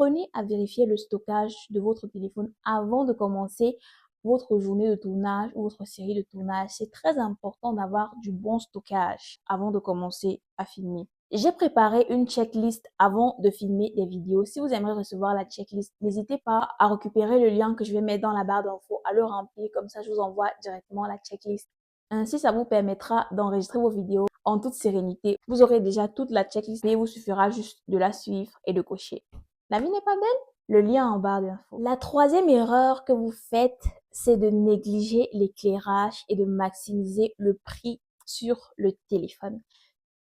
apprenez à vérifier le stockage de votre téléphone avant de commencer votre journée de tournage ou votre série de tournage. C'est très important d'avoir du bon stockage avant de commencer à filmer. J'ai préparé une checklist avant de filmer des vidéos. Si vous aimeriez recevoir la checklist, n'hésitez pas à récupérer le lien que je vais mettre dans la barre d'infos, à le remplir. Comme ça, je vous envoie directement la checklist. Ainsi, ça vous permettra d'enregistrer vos vidéos en toute sérénité. Vous aurez déjà toute la checklist et il vous suffira juste de la suivre et de cocher. La vie n'est pas belle? Le lien en barre d'infos. La troisième erreur que vous faites, c'est de négliger l'éclairage et de maximiser le prix sur le téléphone.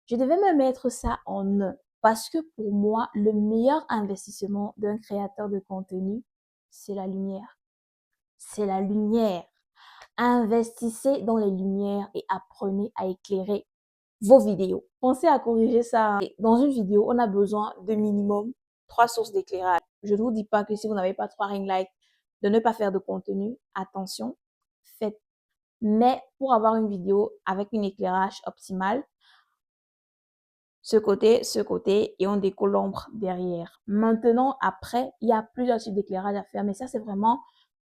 Je devais me mettre ça en un parce que pour moi, le meilleur investissement d'un créateur de contenu, c'est la lumière. C'est la lumière. Investissez dans les lumières et apprenez à éclairer vos vidéos. Pensez à corriger ça. Dans une vidéo, on a besoin de minimum 3 sources d'éclairage. Je ne vous dis pas que si vous n'avez pas 3 ring lights, de ne pas faire de contenu. Attention, faites. Mais pour avoir une vidéo avec un éclairage optimal, ce côté, et on décolle l'ombre derrière. Maintenant, après, il y a plusieurs types d'éclairage à faire, mais ça, c'est vraiment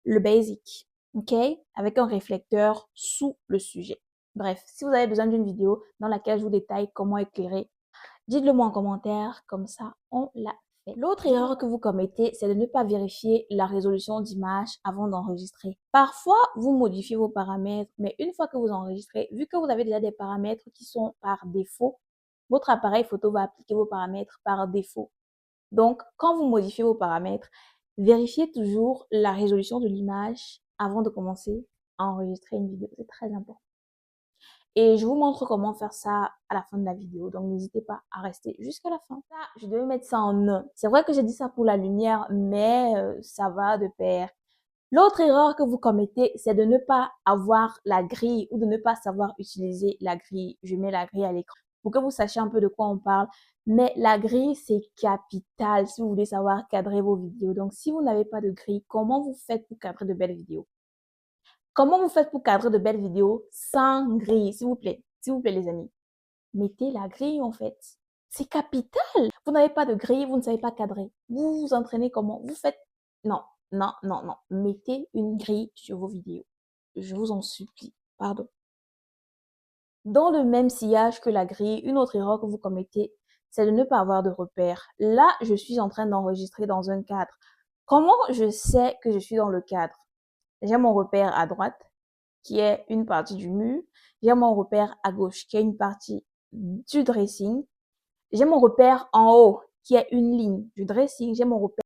le basic, ok? Avec un réflecteur sous le sujet. Bref, si vous avez besoin d'une vidéo dans laquelle je vous détaille comment éclairer, dites-le moi en commentaire, comme ça, on l'a fait. L'autre erreur que vous commettez, c'est de ne pas vérifier la résolution d'image avant d'enregistrer. Parfois, vous modifiez vos paramètres, mais une fois que vous enregistrez, vu que vous avez déjà des paramètres qui sont par défaut, votre appareil photo va appliquer vos paramètres par défaut. Donc, quand vous modifiez vos paramètres, vérifiez toujours la résolution de l'image avant de commencer à enregistrer une vidéo. C'est très important. Et je vous montre comment faire ça à la fin de la vidéo. Donc, n'hésitez pas à rester jusqu'à la fin. Ça, je devais mettre ça en un. C'est vrai que j'ai dit ça pour la lumière, mais ça va de pair. L'autre erreur que vous commettez, c'est de ne pas avoir la grille ou de ne pas savoir utiliser la grille. Je mets la grille à l'écran pour que vous sachiez un peu de quoi on parle. Mais la grille, c'est capital si vous voulez savoir cadrer vos vidéos. Donc, si vous n'avez pas de grille, comment vous faites pour cadrer de belles vidéos? Comment vous faites pour cadrer de belles vidéos sans grille, s'il vous plaît? S'il vous plaît, les amis. Mettez la grille, en fait. C'est capital. Vous n'avez pas de grille, vous ne savez pas cadrer. Vous vous entraînez comment? Vous faites... Non, non, non, non. Mettez une grille sur vos vidéos. Je vous en supplie. Pardon. Dans le même sillage que la grille, une autre erreur que vous commettez, c'est de ne pas avoir de repères. Là, je suis en train d'enregistrer dans un cadre. Comment je sais que je suis dans le cadre? J'ai mon repère à droite, qui est une partie du mur. J'ai mon repère à gauche, qui est une partie du dressing. J'ai mon repère en haut, qui est une ligne du dressing. J'ai mon repère